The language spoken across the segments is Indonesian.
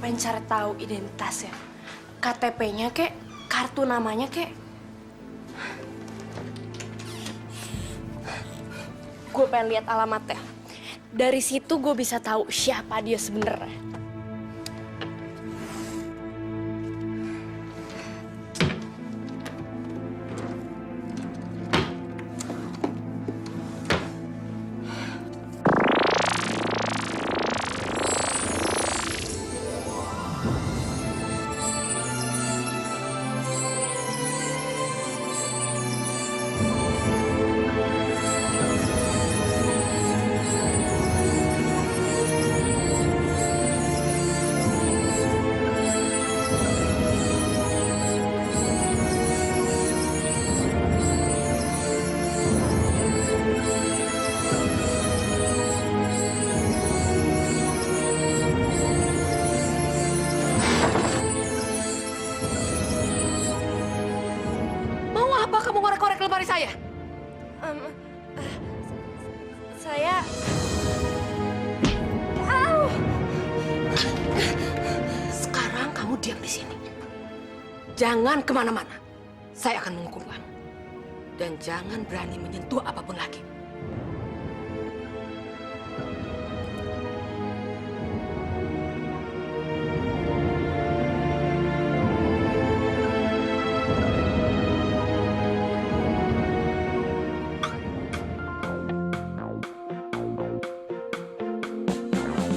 pengen cari tahu identitasnya. KTP-nya kek, kartu namanya kek. Gue pengen lihat alamatnya. Dari situ gue bisa tahu siapa dia sebenarnya. Kamu ngorek-ngorek lemari saya? Saya... Sekarang kamu diam di sini. Jangan kemana-mana. Saya akan menghukum kamu. Dan jangan berani menyentuh apapun lagi.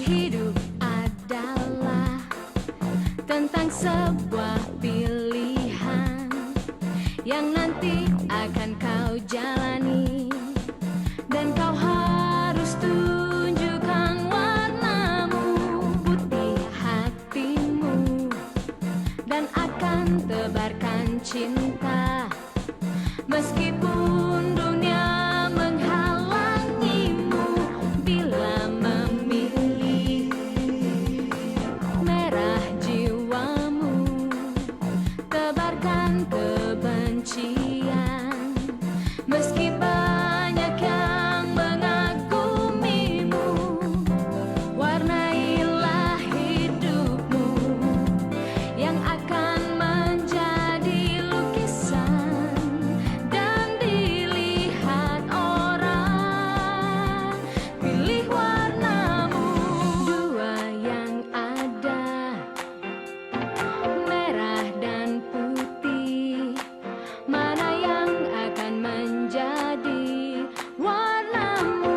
Hidup adalah tentang sebuah pilihan yang nanti akan kau jalani, dan kau harus tunjukkan warnamu, putih hatimu, dan akan tebarkan cinta meskipun dunia menghalangimu. Bila memilih merah jiwamu, tebarkan kebencian meski banyak yang mengagumimu. Warnailah hidupmu yang akan menjadi lukisan dan dilihat orang. Pilih warnamu, dua yang ada, merah dan putih. Mana yang akan menjadi warnamu?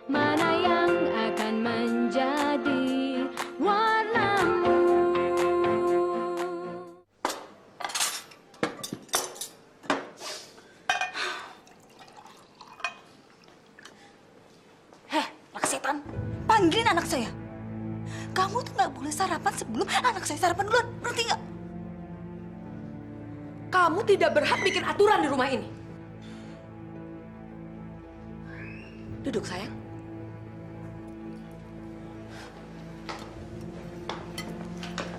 Mana yang akan menjadi warnamu? Heh, anak setan, panggilin anak saya. Kamu tuh nggak boleh sarapan sebelum anak saya sarapan duluan, ngerti nggak? Kamu tidak berhak bikin aturan di rumah ini. Duduk, sayang.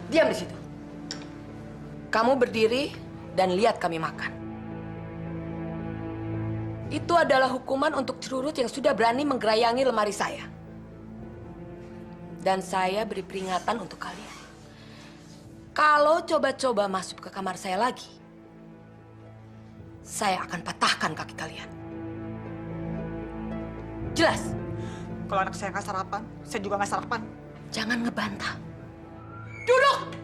Diam di situ. Kamu berdiri dan lihat kami makan. Itu adalah hukuman untuk Curut yang sudah berani menggerayangi lemari saya. Dan saya beri peringatan untuk kalian. Kalau coba-coba masuk ke kamar saya lagi, saya akan patahkan kaki kalian. Jelas? Kalau anak saya nggak sarapan, saya juga nggak sarapan. Jangan ngebantah. Duduk!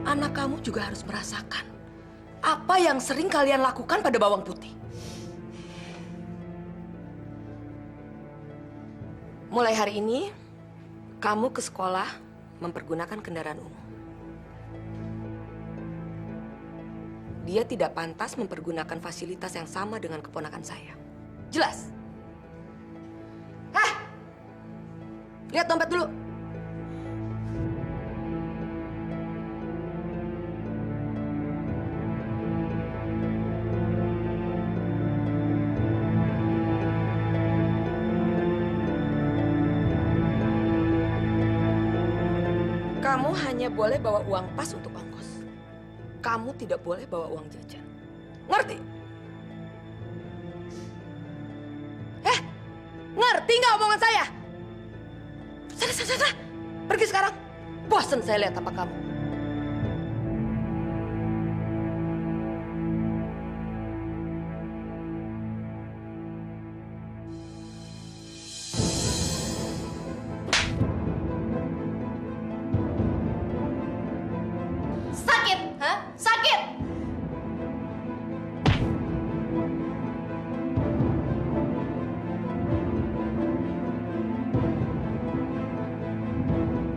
Anak kamu juga harus merasakan apa yang sering kalian lakukan pada bawang putih. Mulai hari ini, kamu ke sekolah mempergunakan kendaraan umum. Dia tidak pantas mempergunakan fasilitas yang sama dengan keponakan saya. Jelas? Hah? Lihat dompet dulu. Kamu hanya boleh bawa uang pas untuk ongkos. Kamu tidak boleh bawa uang jajan. Ngerti? Ngerti nggak omongan saya? Sana. Pergi sekarang. Bosan saya lihat tampang kamu. Sakit, hah? Sakit!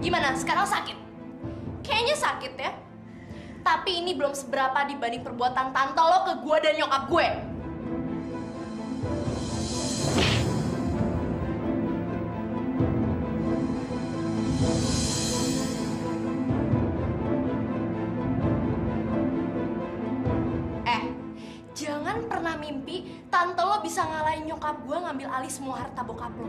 Gimana? Sekarang sakit? Kayaknya sakit ya. Tapi ini belum seberapa dibanding perbuatan tante lo ke gue dan nyokap gue. Jangan pernah mimpi tante lo bisa ngalahin nyokap gue ngambil alih semua harta bokap lo.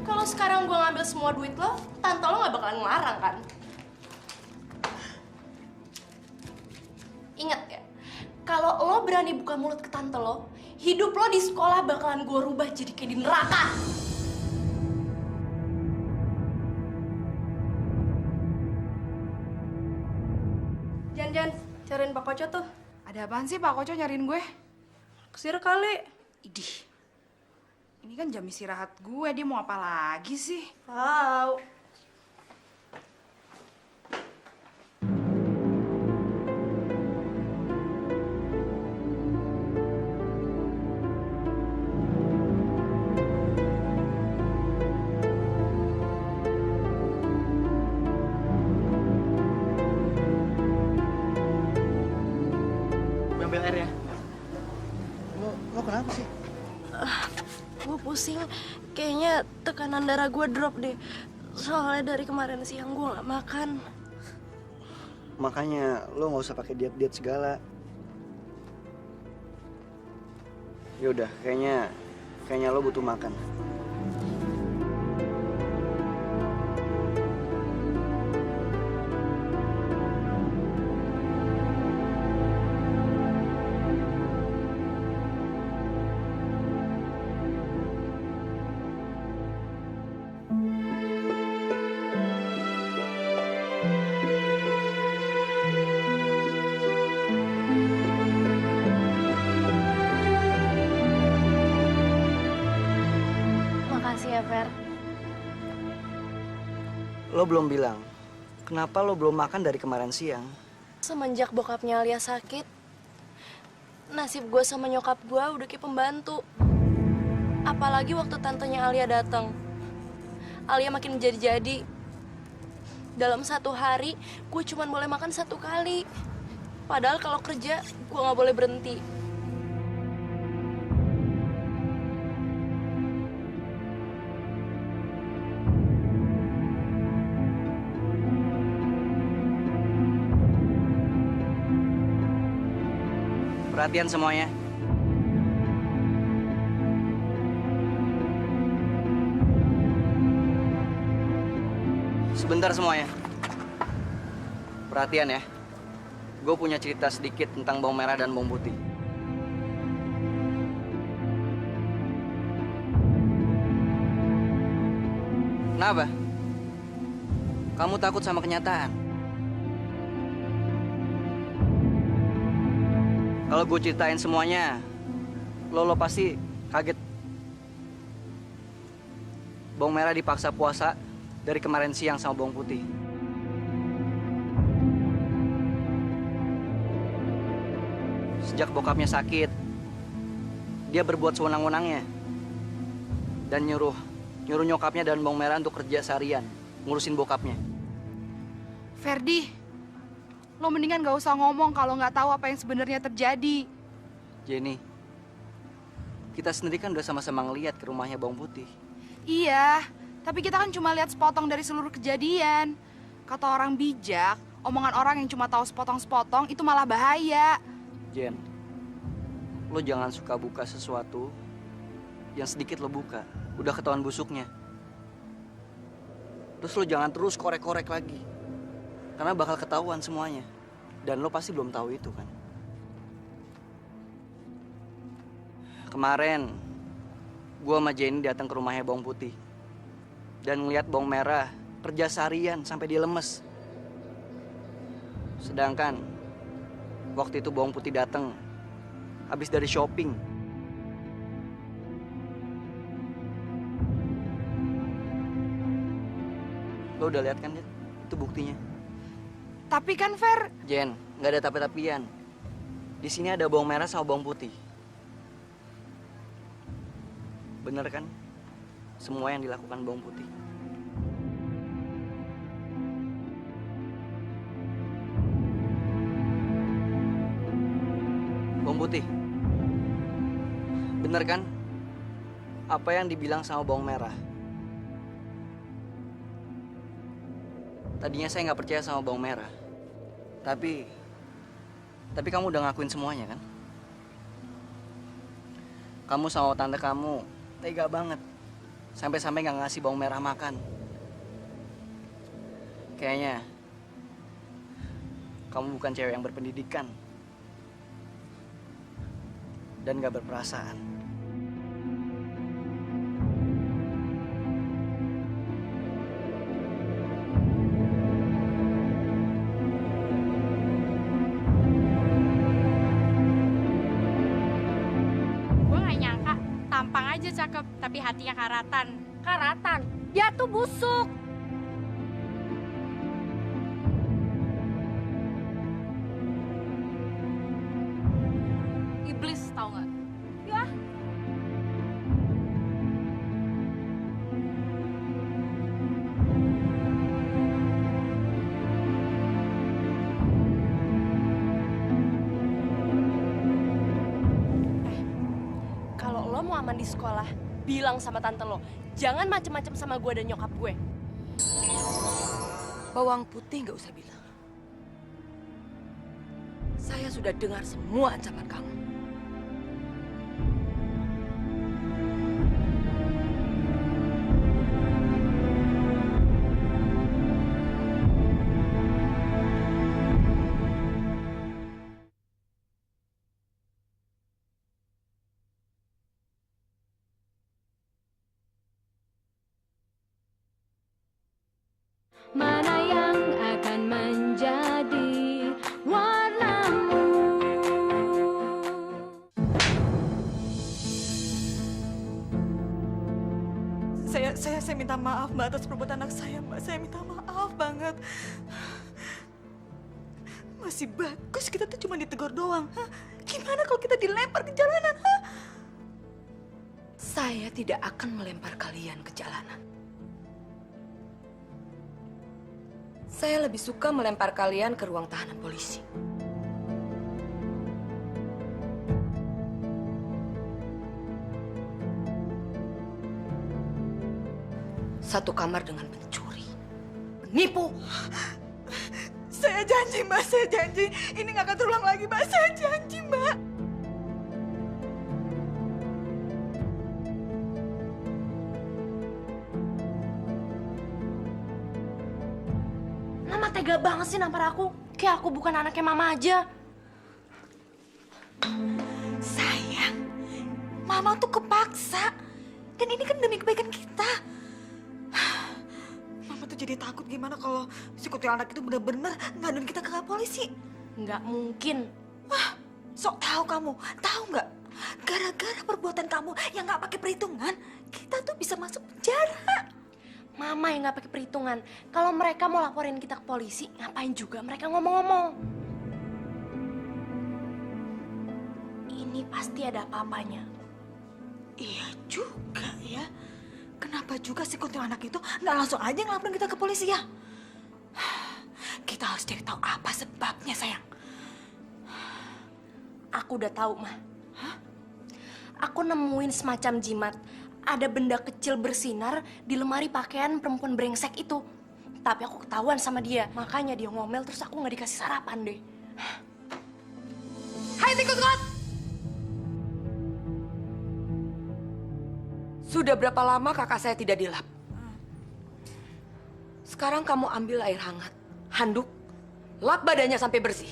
Kalau sekarang gue ngambil semua duit lo, tante lo gak bakalan ngelarang kan? Ingat ya, kalau lo berani buka mulut ke tante lo, hidup lo di sekolah bakalan gue rubah jadi kayak di neraka. Jan, cariin Pak Koco tuh. Ada apaan sih Pak Koco nyariin gue? Kesir kali. Idih, ini kan jam istirahat gue, dia mau apa lagi sih? Tahu. Ambil air ya. Lo kenapa sih? Gue pusing. Kayaknya tekanan darah gue drop deh. Soalnya dari kemarin siang gue gak makan. Makanya lo nggak usah pakai diet segala. Yaudah, kayaknya lo butuh makan. Makasih ya, Fer. Lo belum bilang, kenapa lo belum makan dari kemarin siang? Semenjak bokapnya Alia sakit, nasib gue sama nyokap gue udah kayak pembantu. Apalagi waktu tantenya Alia datang. Alia makin jadi-jadi. Dalam satu hari, gue cuma boleh makan 1 kali. Padahal kalau kerja, gue nggak boleh berhenti. Perhatian semuanya. Sebentar semuanya. Perhatian ya. Gue punya cerita sedikit tentang bawang merah dan bawang putih. Kenapa? Kamu takut sama kenyataan? Kalau gue ceritain semuanya, lo pasti kaget. Bawang merah dipaksa puasa dari kemarin siang sama bawang putih. Sejak bokapnya sakit, dia berbuat sewenang-wenangnya dan nyuruh nyokapnya dan bawang merah untuk kerja seharian, ngurusin bokapnya. Ferdi, lo mendingan gak usah ngomong kalau nggak tahu apa yang sebenarnya terjadi. Jenny, kita sendiri kan udah sama-sama ngeliat ke rumahnya bawang putih. Iya, tapi kita kan cuma lihat sepotong dari seluruh kejadian. Kata orang bijak, omongan orang yang cuma tahu sepotong-sepotong itu malah bahaya. Jen, lo jangan suka buka sesuatu yang sedikit lo buka, udah ketahuan busuknya. Terus lo jangan terus korek-korek lagi, karena bakal ketahuan semuanya. Dan lo pasti belum tahu itu kan. Kemarin, gue sama Jenny datang ke rumahnya Bawang Putih. Dan ngeliat Bawang Merah kerja seharian sampai dia lemes. Sedangkan, waktu itu Bawang Putih datang habis dari shopping. Lo udah lihat kan, Jen? Itu buktinya. Tapi kan, Fer, Jen, nggak ada tapi-tapian. Di sini ada bawang merah sama bawang putih. Bener kan? Semua yang dilakukan bawang putih. Bawang putih. Bener kan? Apa yang dibilang sama bawang merah? Tadinya saya nggak percaya sama bawang merah. Tapi kamu udah ngakuin semuanya kan? Kamu sama tante kamu tega banget. Sampai-sampai nggak ngasih bawang merah makan. Kayaknya kamu bukan cewek yang berpendidikan. Dan nggak berperasaan. Gue gak nyangka, tampang aja cakep, tapi hatinya karatan. Karatan, dia tuh busuk. Iblis tau gak? Ya, Kalau lo mau aman di sekolah, bilang sama tante lo, jangan macem-macem sama gue dan nyokap gue. Bawang putih nggak usah bilang. Saya sudah dengar semua ancaman kamu. mana yang akan menjadi warnamu? Saya minta maaf, Mbak, atas perbuatan anak saya, Mbak. Saya minta maaf banget. Masih bagus kita tuh cuma ditegur doang. Hah? Gimana kalau kita dilempar ke jalanan? Hah? Saya tidak akan melempar kalian ke jalanan. Saya lebih suka melempar kalian ke ruang tahanan polisi. Satu kamar dengan pencuri, penipu. Saya janji, Mbak. Saya janji. Ini nggak akan terulang lagi, Mbak. Saya janji, Mbak. Mama tega banget sih nampar aku. Kayak aku bukan anaknya mama aja. Sayang, Mama tuh kepaksa. Dan ini kan demi kebaikan kita. Mama tuh jadi takut gimana kalau si kuntilanak itu benar-benar ngaduin kita ke polisi. Nggak mungkin. Wah, sok tahu kamu. Tahu nggak? Gara-gara perbuatan kamu yang nggak pakai perhitungan, kita tuh bisa masuk penjara. Mama yang nggak pakai perhitungan. Kalau mereka mau laporin kita ke polisi, ngapain juga mereka ngomong-ngomong? Ini pasti ada apa-apanya. Iya juga ya. Kenapa juga si kuntilanak itu nggak langsung aja ngelaporin kita ke polisi ya? Kita harus cari tahu apa sebabnya, sayang. Aku udah tahu, Mah. Aku nemuin semacam jimat. Ada benda kecil bersinar di lemari pakaian perempuan brengsek itu. Tapi aku ketahuan sama dia. Makanya dia ngomel terus aku nggak dikasih sarapan deh. hai tikus kot! Sudah berapa lama kakak saya tidak dilap? Sekarang kamu ambil air hangat, handuk, lap badannya sampai bersih.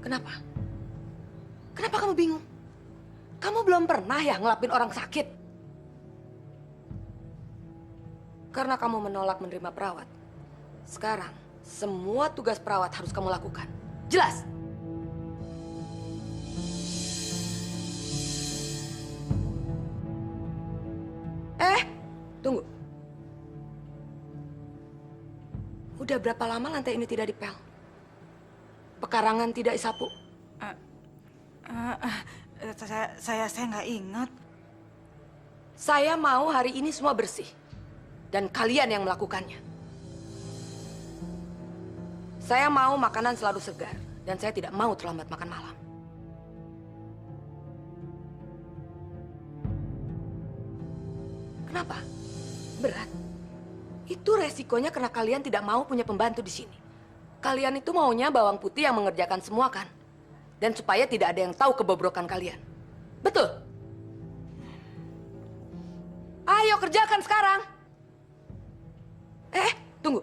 Kenapa? Kenapa kamu bingung? Kamu belum pernah ya ngelapin orang sakit? Karena kamu menolak menerima perawat. Sekarang, semua tugas perawat harus kamu lakukan. Jelas? Tunggu. Udah berapa lama lantai ini tidak dipel? Pekarangan tidak disapu? Saya nggak ingat. Saya mau hari ini semua bersih. Dan kalian yang melakukannya. Saya mau makanan selalu segar. Dan saya tidak mau terlambat makan malam. Kenapa? Berat. Itu resikonya karena kalian tidak mau punya pembantu di sini. Kalian itu maunya bawang putih yang mengerjakan semua kan? Dan supaya tidak ada yang tahu kebobrokan kalian. Betul? Ayo kerjakan sekarang. Tunggu.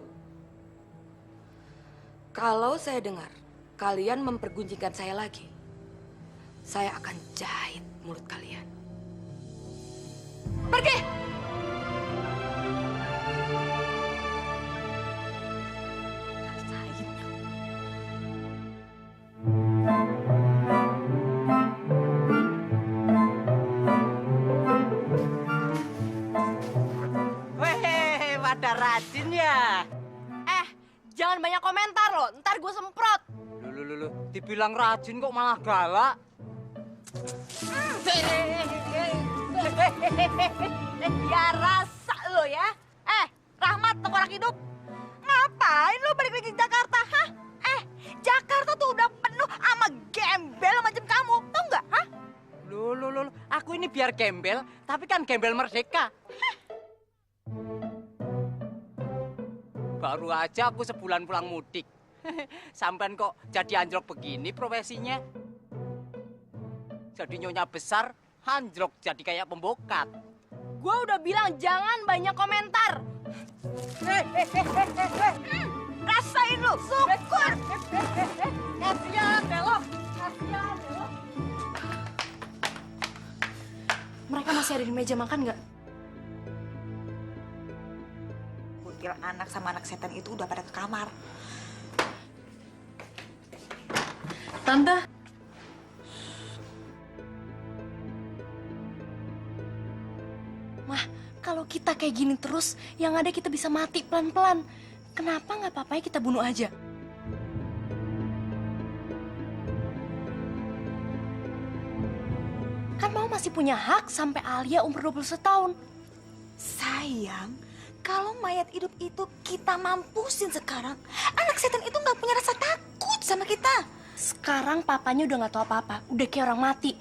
Kalau saya dengar kalian mempergunjingkan saya lagi, saya akan jahit mulut kalian. Pergi! Weh, pada rajin ya. Jangan banyak komentar loh, ntar gue semprot. Lu, dibilang rajin kok malah galak. Ya rasa lo ya. Rahmat, tengkorak hidup. Ngapain lo balik lagi ke Jakarta, hah? Jakarta tuh udah penuh sama gembel macam kamu, tau nggak, hah? Lu, aku ini biar gembel, tapi kan gembel merdeka. Baru aja aku sebulan pulang mudik. Sampean kok jadi anjlok begini profesinya? Jadi nyonya besar, anjlok jadi kayak pembokat. Gue udah bilang jangan banyak komentar. Rasain lo, syukur. Kasian, Delok. Kasian, Delok. Mereka masih ada di meja makan nggak? Anak sama anak setan itu udah pada ke kamar. Tante. Mah, kalau kita kayak gini terus, yang ada kita bisa mati pelan-pelan. Kenapa nggak apa-apa kita bunuh aja? Kan Mama masih punya hak sampai Alia umur 21 tahun. Sayang, kalau mayat hidup itu kita mampusin sekarang, anak setan itu nggak punya rasa takut sama kita. Sekarang papanya udah nggak tahu apa-apa, udah kayak orang mati.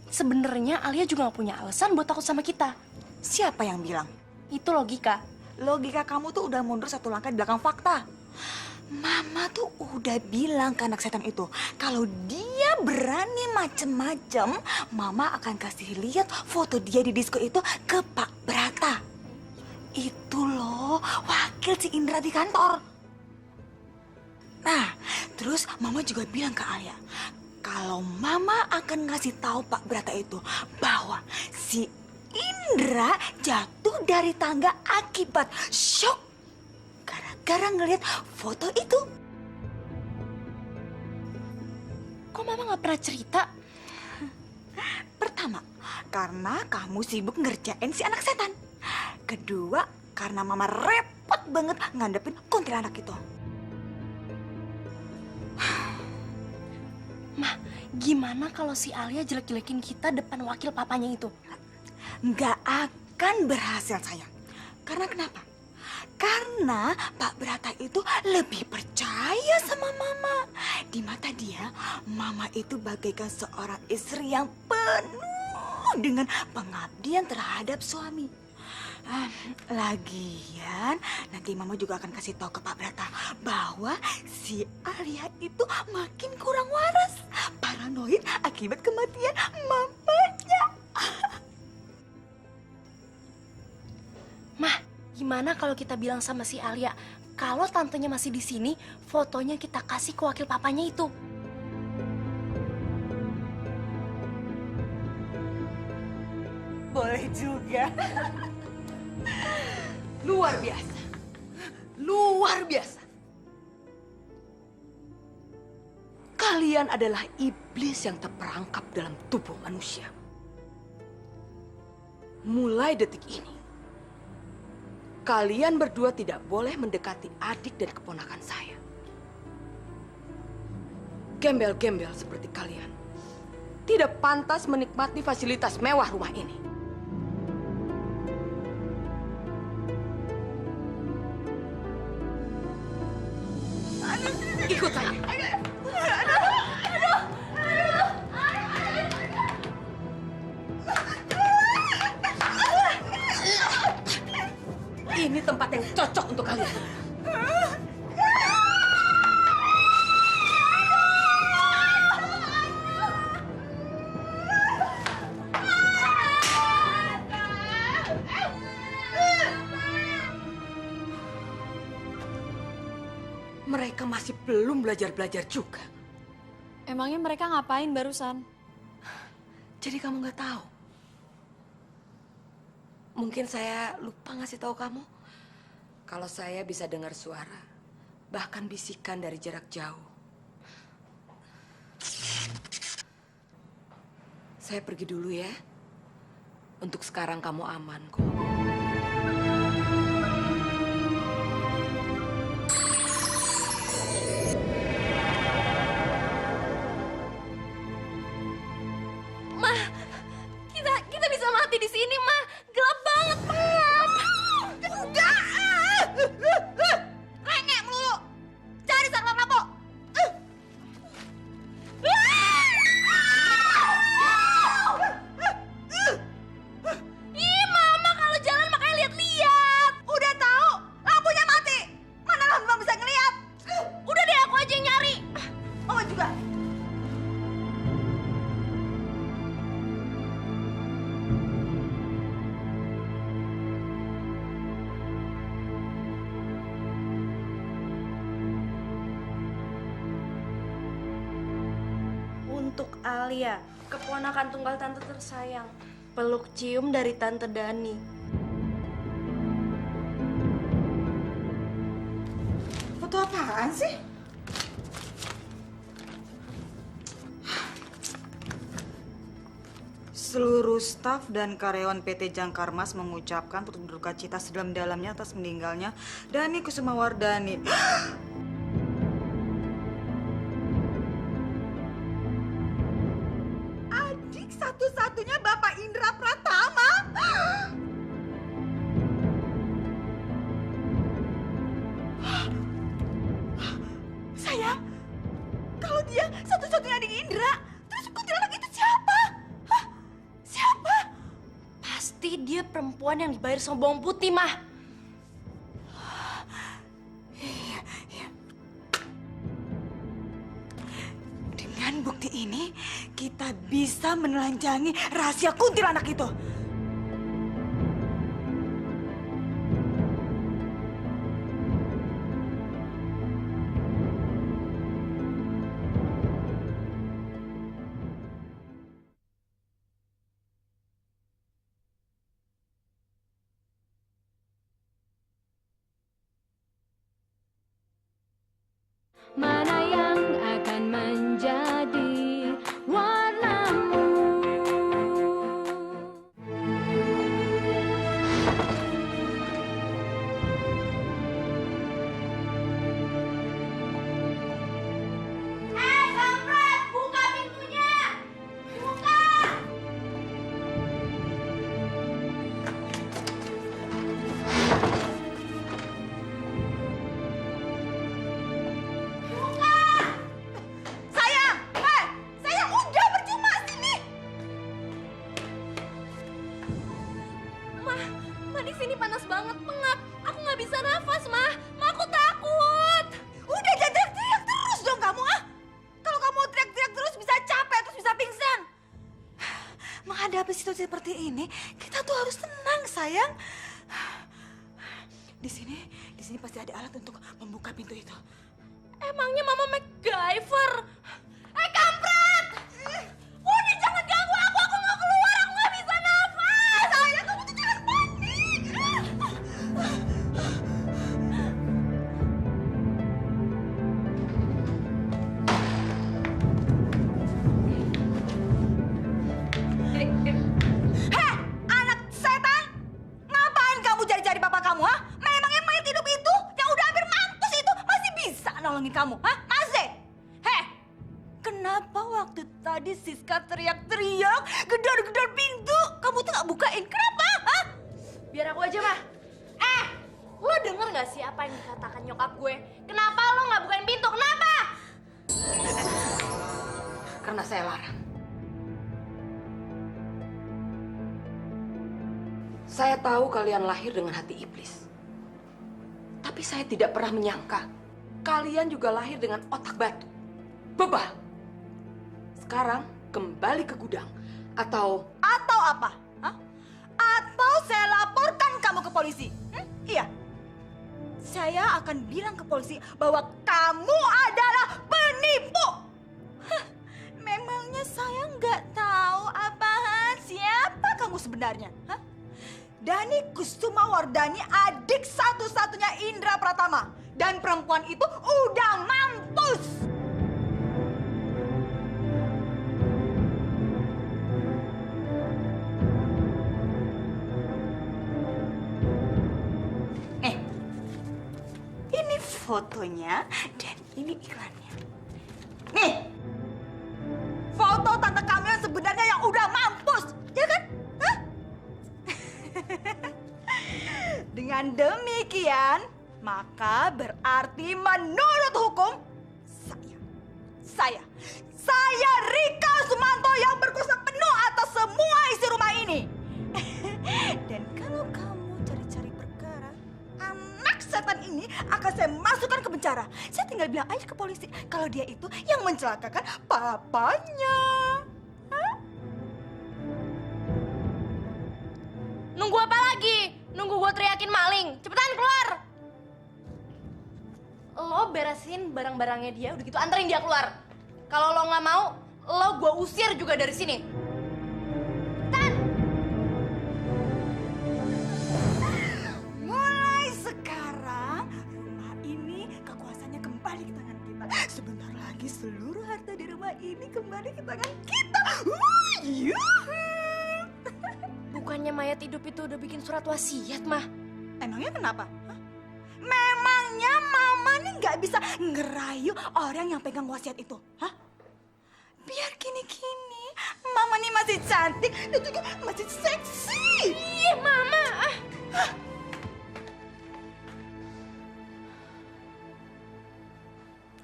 Sebenarnya Alia juga nggak punya alasan buat takut sama kita. Siapa yang bilang? Itu logika. Logika kamu tuh udah mundur satu langkah di belakang fakta. Mama tuh udah bilang ke anak setan itu, kalau dia berani macem-macem, Mama akan kasih lihat foto dia di disco itu ke Pak Brata. Itu loh, wakil si Indra di kantor. Nah, terus Mama juga bilang ke Alia, kalau Mama akan ngasih tahu Pak Brata itu bahwa si Indra jatuh dari tangga akibat shock gara-gara ngeliat foto itu. Kok Mama nggak pernah cerita? Pertama, karena kamu sibuk ngerjain si anak setan. Kedua, karena Mama repot banget ngadepin kuntilanak itu. Mah, gimana kalau si Alia jelek-jelekin kita depan wakil papanya itu? Nggak akan berhasil, sayang. Karena kenapa? Karena Pak Brata itu lebih percaya sama Mama. Di mata dia, Mama itu bagaikan seorang istri yang penuh dengan pengabdian terhadap suami. Lagian, nanti Mama juga akan kasih tahu ke Pak Brata bahwa si Alia itu makin kurang waras. Pak paranoid akibat kematian mamanya. Mah, gimana kalau kita bilang sama si Alia, kalau tantenya masih di sini, fotonya kita kasih ke wakil papanya itu. Boleh juga. Luar biasa. Luar biasa. Kalian adalah iblis yang terperangkap dalam tubuh manusia. Mulai detik ini, kalian berdua tidak boleh mendekati adik dan keponakan saya. Gembel-gembel seperti kalian tidak pantas menikmati fasilitas mewah rumah ini. Ikut saya. Ini tempat yang cocok untuk kalian. Mereka masih belum belajar-belajar juga. Emangnya mereka ngapain barusan? Jadi kamu nggak tahu? Mungkin saya lupa ngasih tahu kamu. Kalau saya bisa dengar suara, bahkan bisikan dari jarak jauh. Saya pergi dulu ya. Untuk sekarang kamu aman kok. Kita bisa mati di sini, mah. Gelap banget, pengap. Udah. Rengek melulu. Cari sarang lampu. Ih, mama kalau jalan makanya lihat-lihat. Udah tahu, lampunya mati. Mana lampu bisa ngeliat? Udah deh, aku aja yang nyari. Mama juga. Untuk Alia, keponakan tunggal tante tersayang. Peluk cium dari Tante Dani. Foto apaan sih? Seluruh staf dan karyawan PT Jangkarmas mengucapkan turut berduka cita sedalam-dalamnya atas meninggalnya Dani Kusumawardani. Adik satu-satunya Bapak Indra Pratama. Sayang, kalau dia satu-satunya adik Indra, terus kuntilanak itu siapa? Hah? Siapa? Pasti dia perempuan yang dibayar sama bawang putih, mah. Iya. Dengan bukti ini, kita bisa menelanjangi rahasia kuntilanak itu. Mana yang akan menjadi warnamu? situasi seperti ini, kita tuh harus tenang, sayang. Di sini pasti ada alat untuk membuka pintu itu. Emangnya Mama MacGyver? Kampret! Udah jangan ganggu aku mau keluar, aku nggak bisa nafas. Sayang, kamu tuh jangan panik. Heh, anak setan! Ngapain kamu cari-cari papa kamu, ha? Memangnya mayat hidup itu yang udah hampir mampus itu masih bisa nolongin kamu, ha? Masih? Heh, kenapa waktu tadi Siska teriak-teriak, gedor-gedor pintu, kamu tuh nggak bukain? Kenapa, ha? Biar aku aja, Mah. Lo denger gak sih apa yang dikatakan nyokap gue? Kenapa lo nggak bukain pintu? Kenapa? Karena saya larang. Saya tahu kalian lahir dengan hati iblis. Tapi saya tidak pernah menyangka kalian juga lahir dengan otak batu. Bebal. Sekarang kembali ke gudang. Atau Atau apa? Hah? Atau saya laporkan kamu ke polisi? Iya. Saya akan bilang ke polisi bahwa kamu adalah penipu. Hah, memangnya saya nggak tahu apaan siapa kamu sebenarnya? Hah? Dani Kusuma Wardani, adik satu-satunya Indra Pratama. Dan perempuan itu udah mampus. Ini fotonya dan ini iklannya. Nih, foto tante kamu yang sebenarnya yang udah mampus, ya kan? Hah? Dengan demikian, maka berarti menurut hukum, saya Rika Sumanto yang berkuasa penuh atas semua isi rumah ini. Dan kalau kamu cari-cari perkara, anak setan ini akan saya masukkan ke penjara. Saya tinggal bilang aja ke polisi kalau dia itu yang mencelakakan papanya. Hah? Nunggu apa lagi? Nunggu gue teriakin maling? Cepetan keluar! Lo beresin barang-barangnya dia, udah gitu anterin dia keluar. Kalau lo nggak mau, lo gue usir juga dari sini. Mulai sekarang, rumah ini kekuasaannya kembali ke tangan kita. Sebentar lagi seluruh harta di rumah ini kembali ke tangan kita. Yuhu. Bukannya mayat hidup itu udah bikin surat wasiat, Mah? Emangnya kenapa? Hah? Memangnya Mama nih nggak bisa ngerayu orang yang pegang wasiat itu? Hah? Biar gini-gini, Mama nih masih cantik dan juga masih seksi. Ih, Mama! Hah?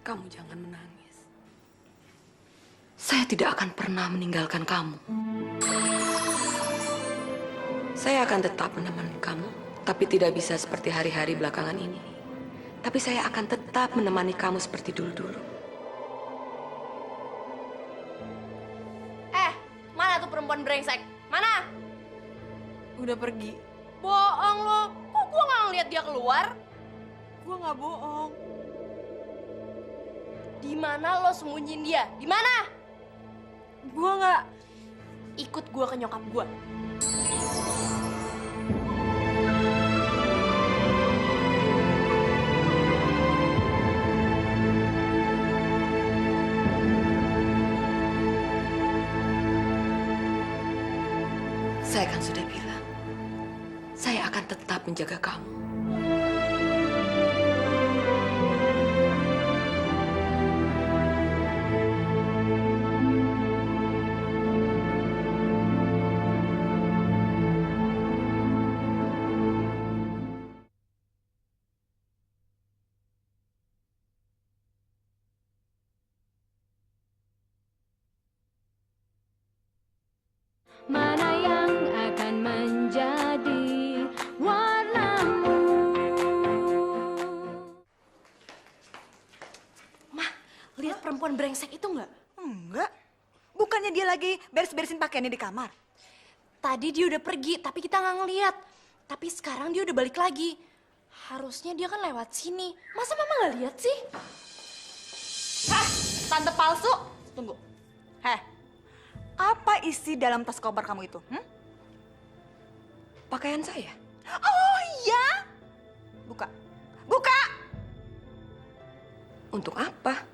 kamu jangan menangis. Saya tidak akan pernah meninggalkan kamu. Saya akan tetap menemani kamu, tapi tidak bisa seperti hari-hari belakangan ini. Tapi saya akan tetap menemani kamu seperti dulu-dulu. Mana tuh perempuan brengsek? Mana? Udah pergi. Bohong lo. Kok gue nggak ngeliat dia keluar? Gua nggak bohong. Di mana lo sembunyiin dia? Di mana? Gua nggak. Ikut gue ke nyokap gue. Saya kan sudah bilang, saya akan tetap menjaga kamu. Mana yang akan menjadi warnamu? Mah, lihat perempuan brengsek itu nggak? Enggak. Bukannya dia lagi beres-beresin pakaiannya di kamar? Tadi dia udah pergi, tapi kita nggak ngeliat. Tapi sekarang dia udah balik lagi. Harusnya dia kan lewat sini. Masa mama nggak lihat sih? Hah, tante palsu? Tunggu. Heh, apa isi dalam tas koper kamu itu? Pakaian saya. Oh iya? Buka. Buka! Untuk apa?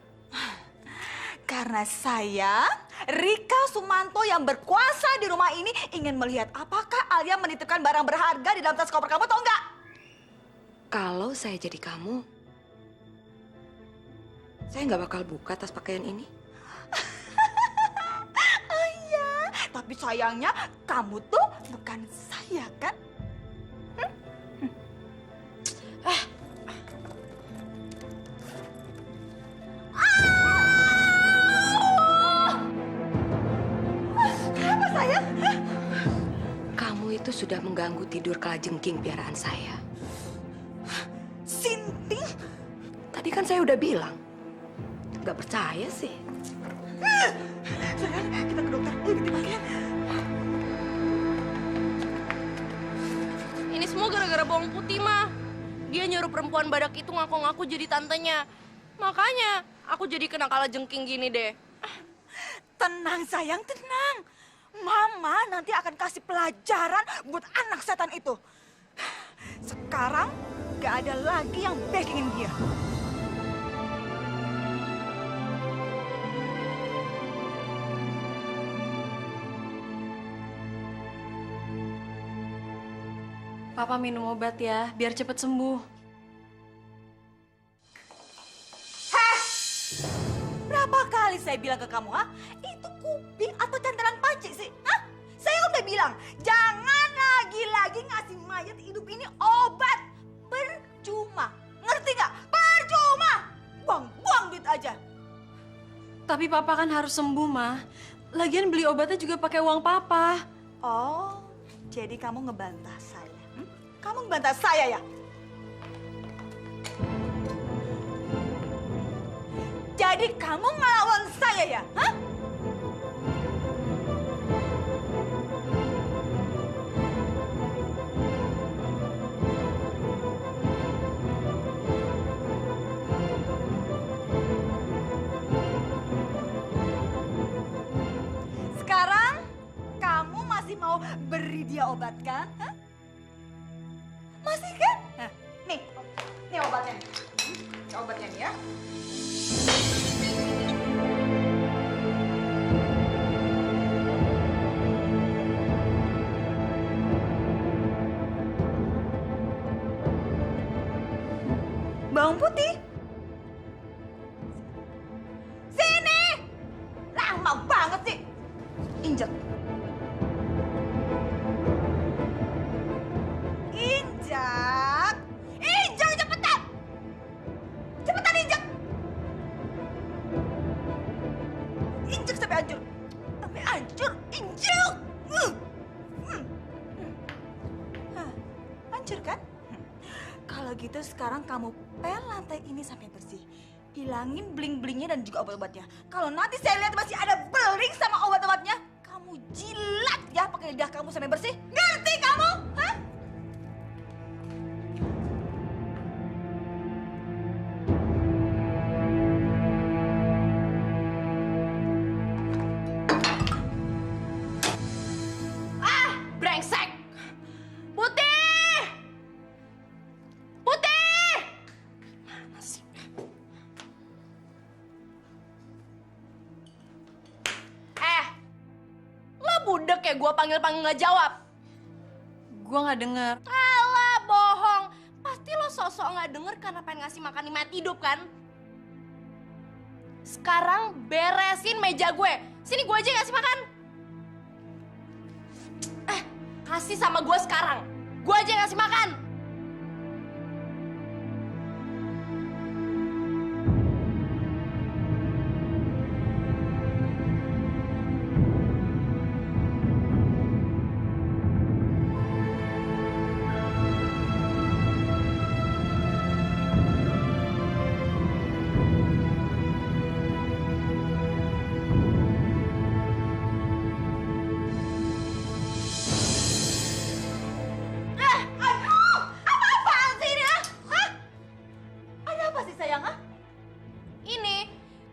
Karena saya, Rika Sumanto yang berkuasa di rumah ini ingin melihat apakah Alia menitipkan barang berharga di dalam tas koper kamu atau enggak? Kalau saya jadi kamu, saya nggak bakal buka tas pakaian ini. Oh iya, tapi sayangnya kamu tuh bukan saya kan? Kenapa sayang? Kamu itu sudah mengganggu tidur kalajengking piaraan saya. Sinting? Tadi kan saya udah bilang. Nggak percaya sih. Sayang, kita ke dokter. Ayo ganti pakaian. Ini semua gara-gara bawang putih, mah. Dia nyuruh perempuan badak itu ngaku-ngaku jadi tantenya. Makanya aku jadi kena kalajengking gini deh. Tenang sayang, tenang. Mama nanti akan kasih pelajaran buat anak setan itu. Sekarang gak ada lagi yang backingin dia. Papa minum obat ya, biar cepet sembuh. Berapa kali saya bilang ke kamu, ha? Itu kuping atau cantelan panci sih, ha? Saya udah bilang, jangan lagi-lagi ngasih mayat hidup ini obat. Percuma. Ngerti nggak? Percuma. Buang-buang duit aja. Tapi papa kan harus sembuh, mah. Lagian beli obatnya juga pakai uang papa. Oh, jadi kamu ngebantah saya. Kamu ngebantah saya ya? Jadi kamu ngelawan saya ya? Hah? Sekarang kamu masih mau beri dia obat kan? Hah? Masih kan? Nah, nih obatnya. Ini obatnya nih ya. Bawang putih. Sini. Lama banget sih. Injek. Injak. Injak cepetan. Cepetan injak. Injak sampai hancur. Sampai hancur. Injak. Hah, hancur kan? Kalau gitu sekarang kamu pel lantai ini sampai bersih. Hilangin bling-blingnya dan juga obat-obatnya. Kalau nanti saya lihat masih ada beling sama obat-obatnya, kamu jilat ya pakai lidah kamu sampai bersih. Ngerti kamu? Hah? Brengsek! Putih! Putih! Mana sih? Lo budek ya gue panggil-panggil gak jawab? Gue gak denger. Alah, bohong. Pasti lo sosok gak denger karena pengen ngasih makan nih mati hidup kan? Sekarang beresin meja gue. Sini gue aja yang ngasih makan. Kasih sama gue sekarang. Gue aja yang ngasih makan.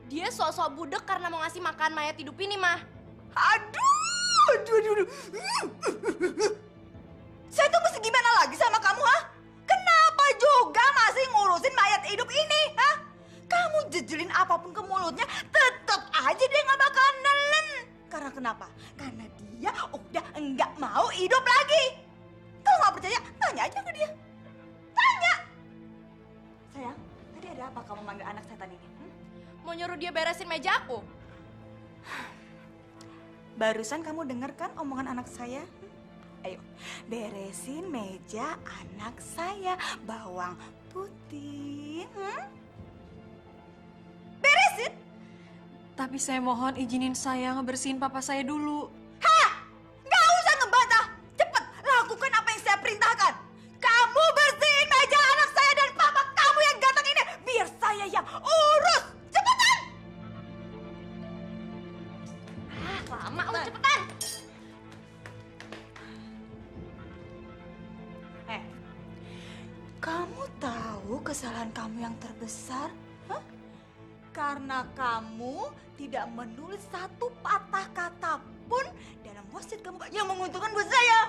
Dia sok-sok budek karena mau ngasih makan mayat hidup ini, mah. Aduh. Saya tuh mesti gimana lagi sama kamu, ha? Kenapa juga masih ngurusin mayat hidup ini, ha? Kamu jejelin apapun ke mulutnya, tetap aja dia nggak bakalan nelen. Karena kenapa? Karena dia udah nggak mau hidup lagi. Kalau nggak percaya, tanya aja ke dia. Tanya. Sayang, tadi ada apa kamu manggil anak setan ini? Mau nyuruh dia beresin meja aku. Barusan kamu dengar kan omongan anak saya? Ayo, beresin meja anak saya, bawang putih. Beresin? Tapi saya mohon izinin saya ngebersihin papa saya dulu. Nggak usah ngebantah. Cepet, lakukan apa yang saya perintahkan. Kamu bersihin meja anak saya dan papa kamu yang ganteng ini. Biar saya yang urus. Cepetan! Lama lu, cepetan. Kamu tahu kesalahan kamu yang terbesar? Hah? Karena kamu tidak menulis satu patah kata pun dalam wasiat kamu yang menguntungkan buat saya.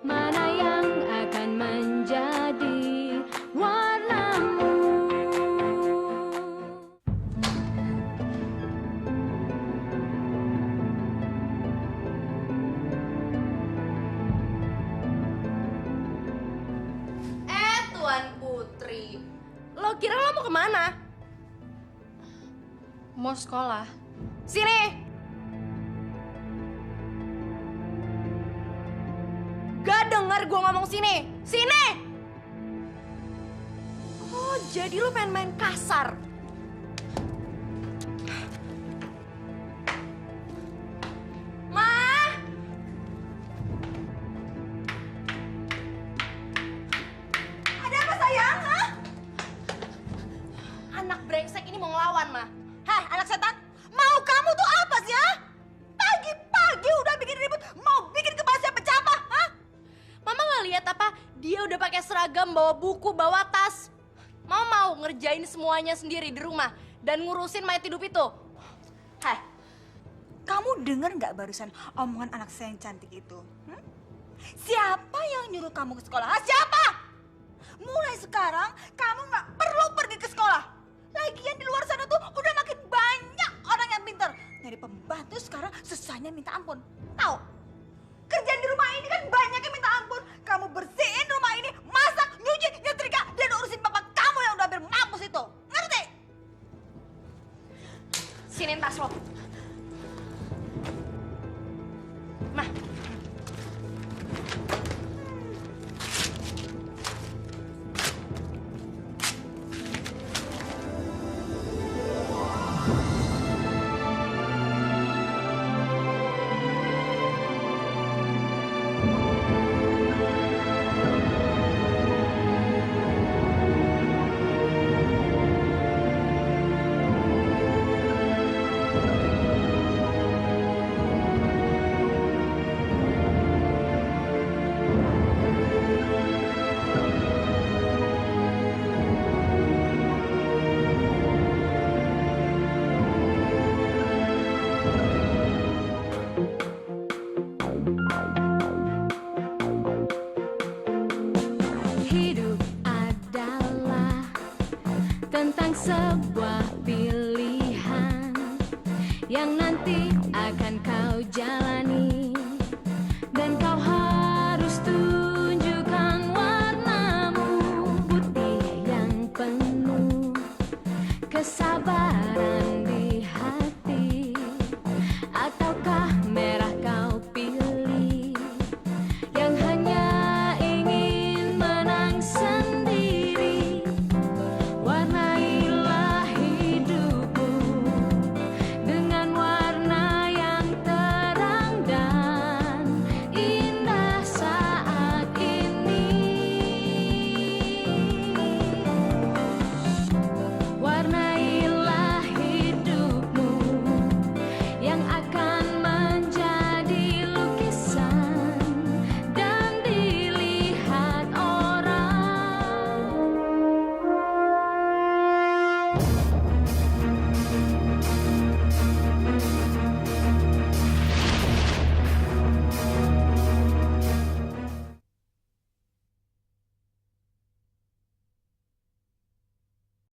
Mana yang akan menjadi warnamu? Tuan Putri. Lo kira lo mau kemana? Mau sekolah. Sini. Gak denger gue ngomong sini. Sini. Oh, jadi lo pengen main kasar. Ma. Ada apa sayang? Hah? Anak brengsek ini mau ngelawan, Ma. Hah, anak setan? Mau kamu tuh apa sih, ha? Pagi-pagi udah bikin ribut, mau bikin kepala saya pecah apa? Hah? Mama nggak lihat apa? Dia udah pakai seragam, bawa buku, bawa tas. Mama mau ngerjain semuanya sendiri di rumah dan ngurusin mayat hidup itu. Heh, kamu dengar nggak barusan omongan anak saya yang cantik itu? Siapa yang nyuruh kamu ke sekolah? Hah, siapa? Mulai sekarang kamu nggak perlu pergi ke sekolah. Lagian di luar sana tuh udah makin banyak orang yang pintar. Nyari pembantu sekarang susahnya minta ampun. Tahu? Kerjaan di rumah ini kan banyak yang minta ampun. Kamu bersihin rumah ini, masak, nyuci, nyetrika, dan urusin papa kamu yang udah hampir mampus itu. Ngerti? Sinin tas lo. Mah. Hidup adalah tentang sebuah pilihan yang nanti